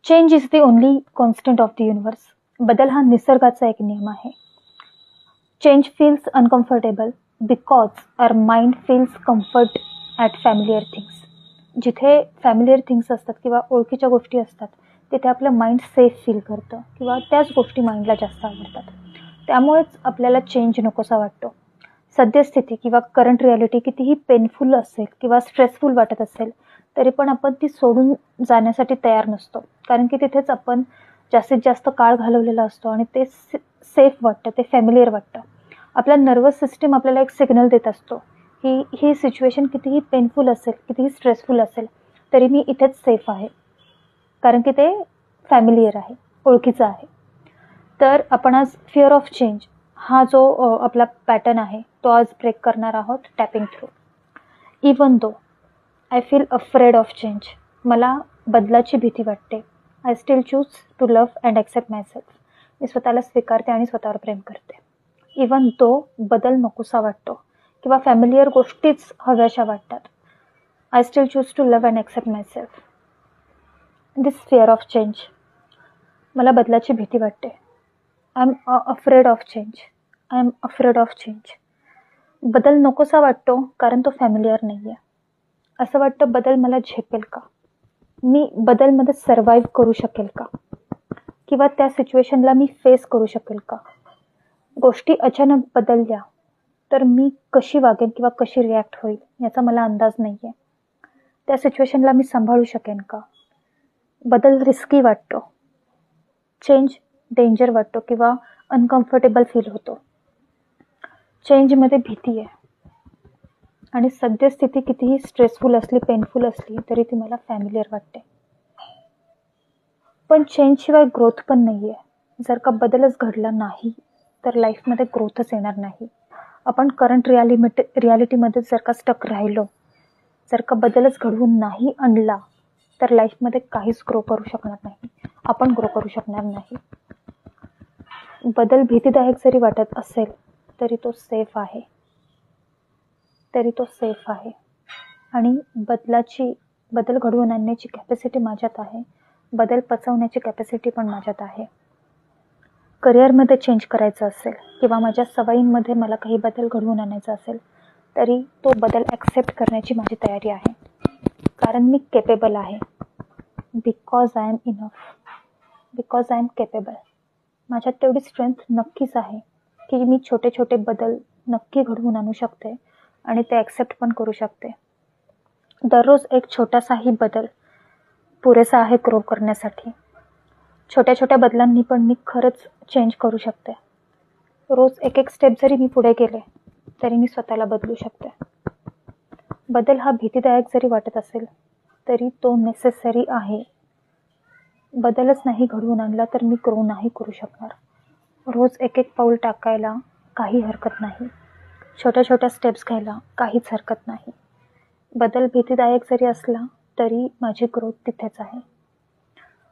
Change is the only constant of the universe. बदल हा निसर्गाचा एक नियम आहे. Change feels uncomfortable because our mind feels comfort at familiar things. जिथे फॅमिलियर थिंग्स असतात किंवा ओळखीच्या गोष्टी असतात तिथे आपलं माइंड सेफ फील करतं किंवा त्याच गोष्टी माइंडला जास्त आवडतात. त्यामुळेच आपल्याला चेंज नकोसा वाटतो. सद्यस्थिती किंवा करंट रियालिटी कितीही पेनफुल असेल किंवा स्ट्रेसफुल वाटत असेल तरी पण आपण ती सोडून जाण्यासाठी तयार नसतो, कारण की तिथेच आपण जास्तीत जास्त काळ घालवलेला असतो आणि ते सेफ वाटतं, ते फॅमिलियर वाटतं. आपला नर्वस सिस्टीम आपल्याला एक सिग्नल देत असतो की ही सिच्युएशन कितीही पेनफुल असेल, कितीही स्ट्रेसफुल असेल तरी मी इथेच सेफ आहे, कारण की ते फॅमिलियर आहे, ओळखीचं आहे. तर आपण आज फिअर ऑफ चेंज हा जो आपला पॅटर्न आहे तो आज ब्रेक करणार आहोत tapping through. Even though I feel afraid of change. मला बदलाची भीती वाटते. I still choose to love and accept myself. मी स्वतःला स्वीकारते आणि स्वतःवर प्रेम करते. इवन दो बदल नकोसा वाटतो किंवा फॅमिलियर गोष्टीच हव्याशा वाटतात. I still choose to love and accept myself. This fear of change. मला बदलाची भीती वाटते. I am afraid of change. I am afraid of change. बदल नकोसा वाटतो कारण तो फॅमिलियर नाही आहे. असं वाटतं बदल मला झेपेल का, मी बदलमध्ये सर्वाईव्ह करू शकेल का, किंवा त्या सिच्युएशनला मी फेस करू शकेल का. गोष्टी अचानक बदलल्या तर मी कशी वागेन किंवा कशी रिॲक्ट होईल याचा मला अंदाज नाही आहे. त्या सिच्युएशनला मी सांभाळू शकेन का. बदल रिस्की वाटतो. चेंज डेंजर वाटतो किंवा अनकम्फर्टेबल फील होतो. चेंजमध्ये भीती आहे आणि सद्यस्थिती कितीही स्ट्रेसफुल असली, पेनफुल असली तरी ती मला फॅमिलियर वाटते. पण चेंजशिवाय ग्रोथ पण नाही आहे. जर का बदलच घडला नाही तर लाईफमध्ये ग्रोथच येणार नाही. आपण करंट रियालिटीमध्ये जर का स्टक राहिलो, जर का बदलच घडवून नाही आणला तर लाईफमध्ये काहीच ग्रो करू शकणार नाही, आपण ग्रो करू शकणार नाही. बदल भीतीदायक जरी वाटत असेल तरी तो सेफ आहे, तरी तो सेफ आहे. आणि बदल घडवून आणण्याची कॅपॅसिटी माझ्यात आहे. बदल पचवण्याची कॅपॅसिटी पण माझ्यात आहे. करिअरमध्ये चेंज करायचं असेल किंवा माझ्या सवयींमध्ये मला काही बदल घडवून आणायचा असेल तरी तो बदल ॲक्सेप्ट करण्याची माझी तयारी आहे, कारण मी केपेबल आहे. Because I am enough, because I am capable. माझ्यात तेवढी स्ट्रेंथ नक्कीच आहे की मी छोटे छोटे बदल नक्की घडवून आणू शकते आणि ते ॲक्सेप्ट पण करू शकते. दररोज एक छोटासाही बदल पुरेसा आहे ग्रो करण्यासाठी. छोट्या छोट्या बदलांनी पण मी खरंच चेंज करू शकते. रोज एक एक स्टेप जरी मी पुढे गेले तरी मी स्वतःला बदलू शकते. बदल हा भीतीदायक जरी वाटत असेल तरी तो नेसेसरी आहे. बदलच नाही घडवून आणला तर मी ग्रो नाही करू शकणार. रोज एक एक पाऊल टाकायला काही हरकत नाही. छोट्या छोट्या स्टेप्स घ्यायला काहीच हरकत नाही. बदल भीतीदायक जरी असला तरी माझी ग्रोथ तिथेच आहे.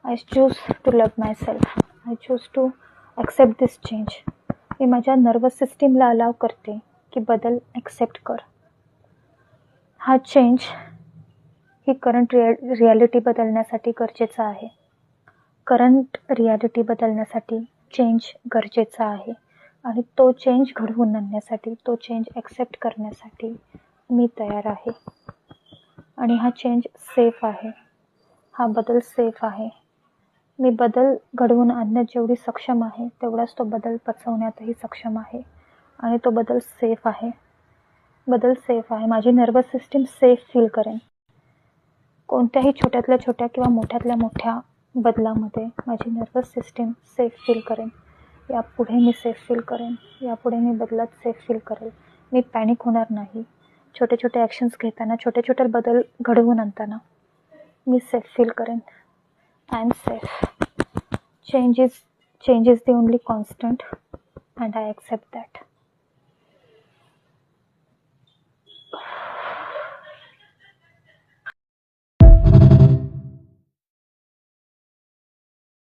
I choose to love myself. I choose to accept this change. मी माझ्या नर्वस सिस्टीमला अलाव करते की बदल ॲक्सेप्ट कर. हा चेंज ही करंट रियालिटी बदलण्यासाठी गरजेचा आहे. करंट रियालिटी बदलण्यासाठी चेंज गरजेचा आहे आणि तो चेंज घडवून आणण्यासाठी, तो चेंज ॲक्सेप्ट करण्यासाठी मी तयार आहे. आणि हा चेंज सेफ आहे. हा बदल सेफ आहे. मी बदल घडवून आणण्यात जेवढी सक्षम आहे तेवढाच तो बदल पचवण्यातही सक्षम आहे आणि तो बदल सेफ आहे. बदल सेफ आहे. माझी नर्वस सिस्टीम सेफ फील करेन. कोणत्याही छोट्यातल्या छोट्या किंवा मोठ्यातल्या मोठ्या बदलामध्ये माझी नर्वस सिस्टीम सेफ फील करेन. यापुढे मी सेफ फील करेन. यापुढे मी बदलात सेफ फील करेल. मी पॅनिक होणार नाही. छोटे छोटे ॲक्शन्स घेताना, छोटे छोटे बदल घडवून आणताना मी सेफ फील करेन. I am safe. Change is the only constant and I accept that.